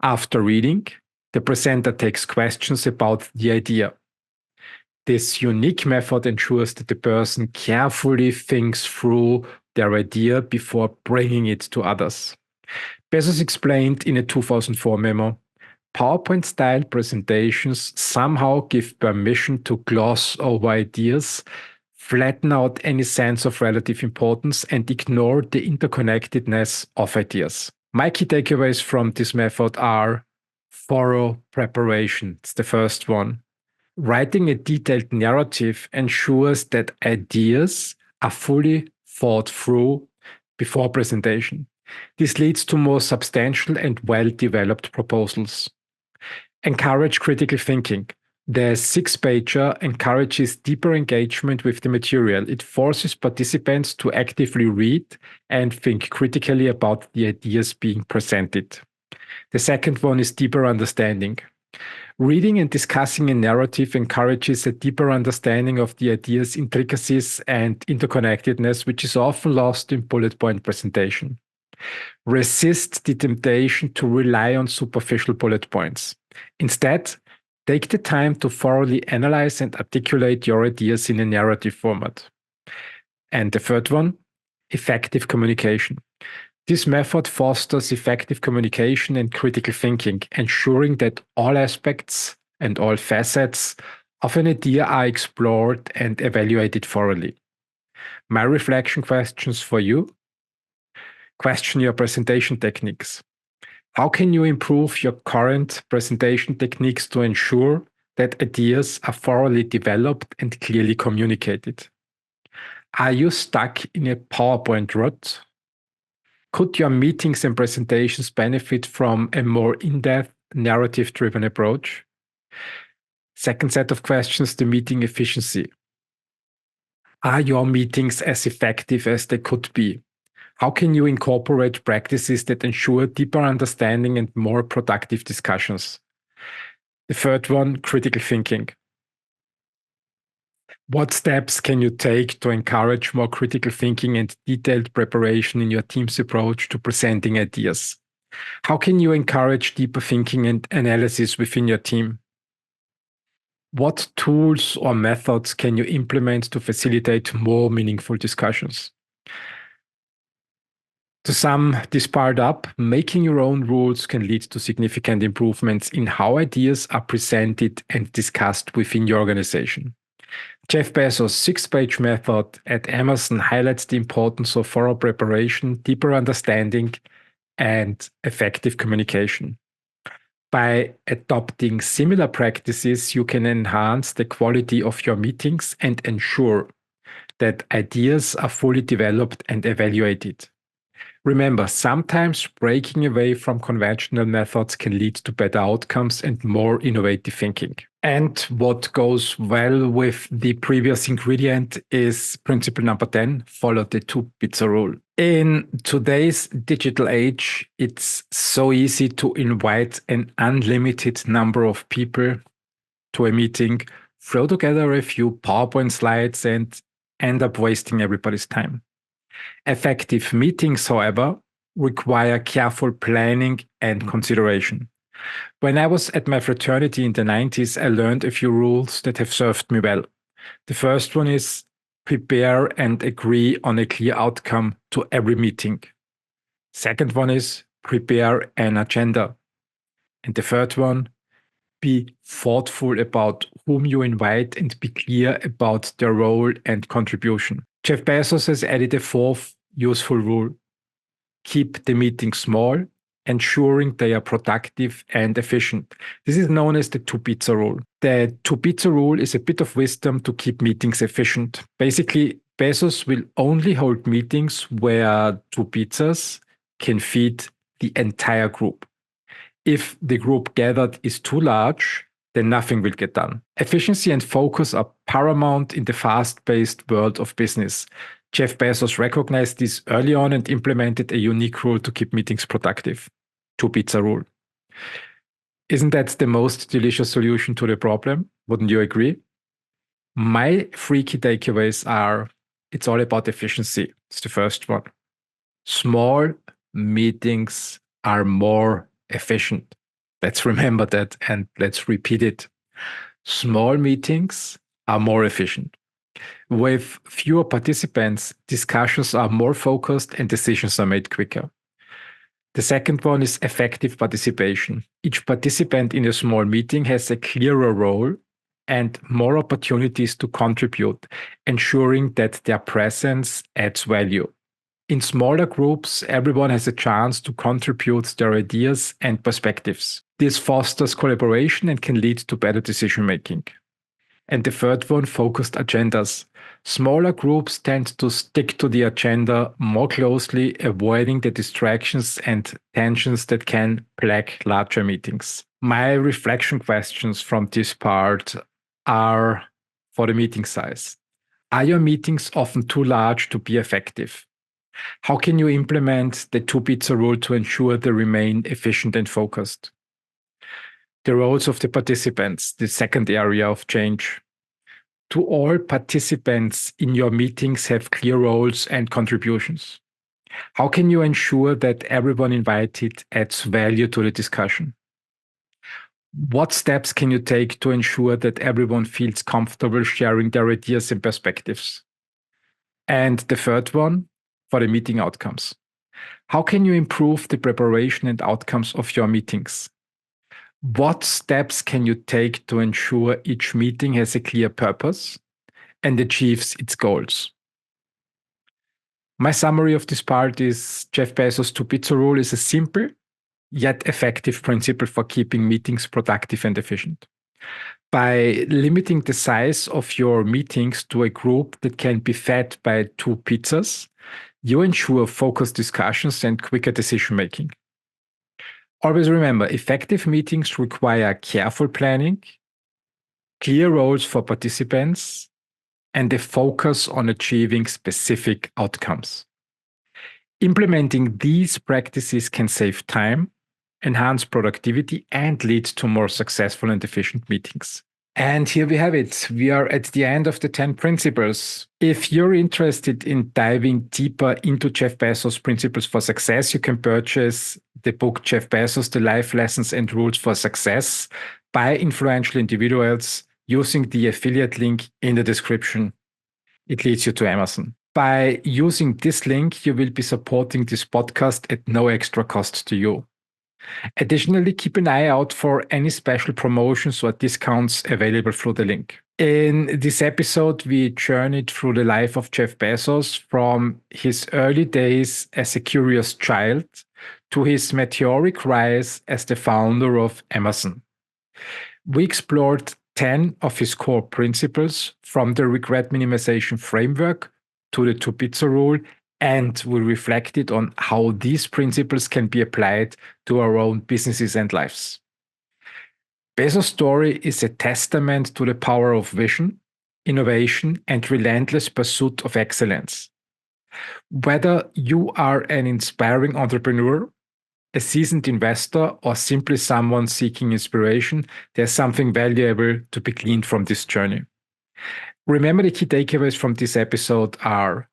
After reading, the presenter takes questions about the idea. This unique method ensures that the person carefully thinks through their idea before bringing it to others. Bezos explained in a 2004 memo, PowerPoint-style presentations somehow give permission to gloss over ideas, flatten out any sense of relative importance, and ignore the interconnectedness of ideas. My key takeaways from this method are thorough preparation. It's the first one. Writing a detailed narrative ensures that ideas are fully thought through before presentation. This leads to more substantial and well-developed proposals. Encourage critical thinking. The 6-pager encourages deeper engagement with the material. It forces participants to actively read and think critically about the ideas being presented. The second one is deeper understanding. Reading and discussing a narrative encourages a deeper understanding of the idea's intricacies and interconnectedness, which is often lost in bullet point presentation. Resist the temptation to rely on superficial bullet points. Instead, take the time to thoroughly analyze and articulate your ideas in a narrative format. And the third one, effective communication. This method fosters effective communication and critical thinking, ensuring that all aspects and all facets of an idea are explored and evaluated thoroughly. My reflection questions for you: question your presentation techniques. How can you improve your current presentation techniques to ensure that ideas are thoroughly developed and clearly communicated? Are you stuck in a PowerPoint rut? Could your meetings and presentations benefit from a more in-depth, narrative-driven approach? Second set of questions, the meeting efficiency. Are your meetings as effective as they could be? How can you incorporate practices that ensure deeper understanding and more productive discussions? The third one, critical thinking. What steps can you take to encourage more critical thinking and detailed preparation in your team's approach to presenting ideas? How can you encourage deeper thinking and analysis within your team? What tools or methods can you implement to facilitate more meaningful discussions? To sum this part up, making your own rules can lead to significant improvements in how ideas are presented and discussed within your organization. Jeff Bezos' 6-page method at Amazon highlights the importance of thorough preparation, deeper understanding, and effective communication. By adopting similar practices, you can enhance the quality of your meetings and ensure that ideas are fully developed and evaluated. Remember, sometimes breaking away from conventional methods can lead to better outcomes and more innovative thinking. And what goes well with the previous ingredient is principle number 10, follow the 2-pizza rule. In today's digital age, it's so easy to invite an unlimited number of people to a meeting, throw together a few PowerPoint slides, and end up wasting everybody's time. Effective meetings, however, require careful planning and consideration. When I was at my fraternity in the 90s, I learned a few rules that have served me well. The first one is prepare and agree on a clear outcome to every meeting. Second one is prepare an agenda. And the third one, be thoughtful about whom you invite and be clear about their role and contribution. Jeff Bezos has added a fourth useful rule: keep the meeting small, ensuring they are productive and efficient. This is known as the two pizza rule. The two pizza rule is a bit of wisdom to keep meetings efficient. Basically, Bezos will only hold meetings where two pizzas can feed the entire group. If the group gathered is too large, then nothing will get done. Efficiency and focus are paramount in the fast-paced world of business. Jeff Bezos recognized this early on and implemented a unique rule to keep meetings productive. Two pizza rule. Isn't that the most delicious solution to the problem? Wouldn't you agree? My three key takeaways are: it's all about efficiency. It's the first one. Small meetings are more efficient. Let's remember that and let's repeat it. Small meetings are more efficient. With fewer participants, discussions are more focused and decisions are made quicker. The second one is effective participation. Each participant in a small meeting has a clearer role and more opportunities to contribute, ensuring that their presence adds value. In smaller groups, everyone has a chance to contribute their ideas and perspectives. This fosters collaboration and can lead to better decision making. And the third one, focused agendas. Smaller groups tend to stick to the agenda more closely, avoiding the distractions and tensions that can plague larger meetings. My reflection questions from this part are for the meeting size. Are your meetings often too large to be effective? How can you implement the two pizza rule to ensure they remain efficient and focused? The roles of the participants, the second area of change. Do all participants in your meetings have clear roles and contributions? How can you ensure that everyone invited adds value to the discussion? What steps can you take to ensure that everyone feels comfortable sharing their ideas and perspectives? And the third one, for the meeting outcomes. How can you improve the preparation and outcomes of your meetings? What steps can you take to ensure each meeting has a clear purpose and achieves its goals? My summary of this part is: Jeff Bezos' two pizza rule is a simple yet effective principle for keeping meetings productive and efficient. By limiting the size of your meetings to a group that can be fed by two pizzas, you ensure focused discussions and quicker decision making. Always remember, effective meetings require careful planning, clear roles for participants, and a focus on achieving specific outcomes. Implementing these practices can save time, enhance productivity, and lead to more successful and efficient meetings. And here we have it. We are at the end of the 10 principles. If you're interested in diving deeper into Jeff Bezos' principles for success, you can purchase the book Jeff Bezos, The Life Lessons and Rules for Success by influential individuals using the affiliate link in the description. It leads you to Amazon. By using this link, you will be supporting this podcast at no extra cost to you. Additionally, keep an eye out for any special promotions or discounts available through the link. In this episode, we journeyed through the life of Jeff Bezos from his early days as a curious child to his meteoric rise as the founder of Amazon. We explored 10 of his core principles, from the regret minimization framework to the two pizza rule, and we reflected on how these principles can be applied to our own businesses and lives. Bezos' story is a testament to the power of vision, innovation, and relentless pursuit of excellence. Whether you are an inspiring entrepreneur, a seasoned investor, or simply someone seeking inspiration, there's something valuable to be gleaned from this journey. Remember, the key takeaways from this episode are: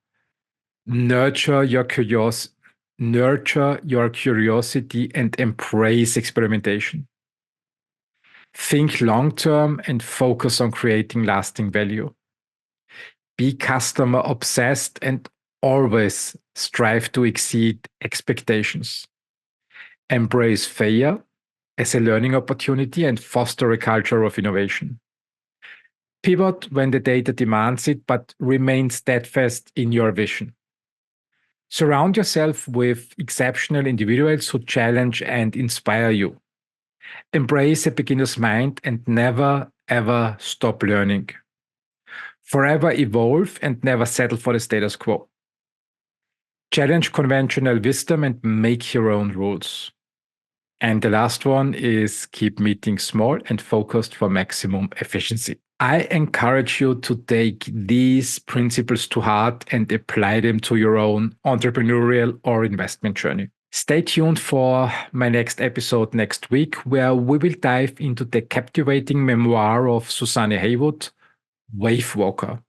nurture your curiosity and embrace experimentation. Think long-term and focus on creating lasting value. Be customer obsessed and always strive to exceed expectations. Embrace failure as a learning opportunity and foster a culture of innovation. Pivot when the data demands it, but remain steadfast in your vision. Surround yourself with exceptional individuals who challenge and inspire you. Embrace a beginner's mind and never, ever stop learning. Forever evolve and never settle for the status quo. Challenge conventional wisdom and make your own rules. And the last one is keep meeting small and focused for maximum efficiency. I encourage you to take these principles to heart and apply them to your own entrepreneurial or investment journey. Stay tuned for my next episode next week, where we will dive into the captivating memoir of Susanne Haywood, Wave Walker.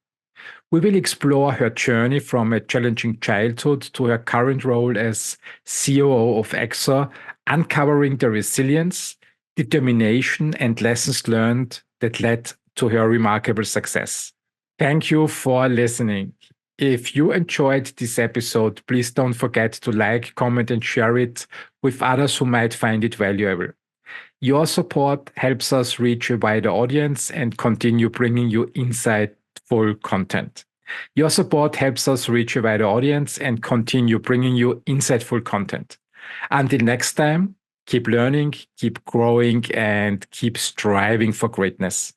We will explore her journey from a challenging childhood to her current role as COO of Exor, uncovering the resilience, determination, and lessons learned that led to her remarkable success. Thank you for listening. If you enjoyed this episode, please don't forget to like, comment, and share it with others who might find it valuable. Your support helps us reach a wider audience and continue bringing you insightful content. Your support helps us reach a wider audience and continue bringing you insightful content. Until next time, keep learning, keep growing, and keep striving for greatness.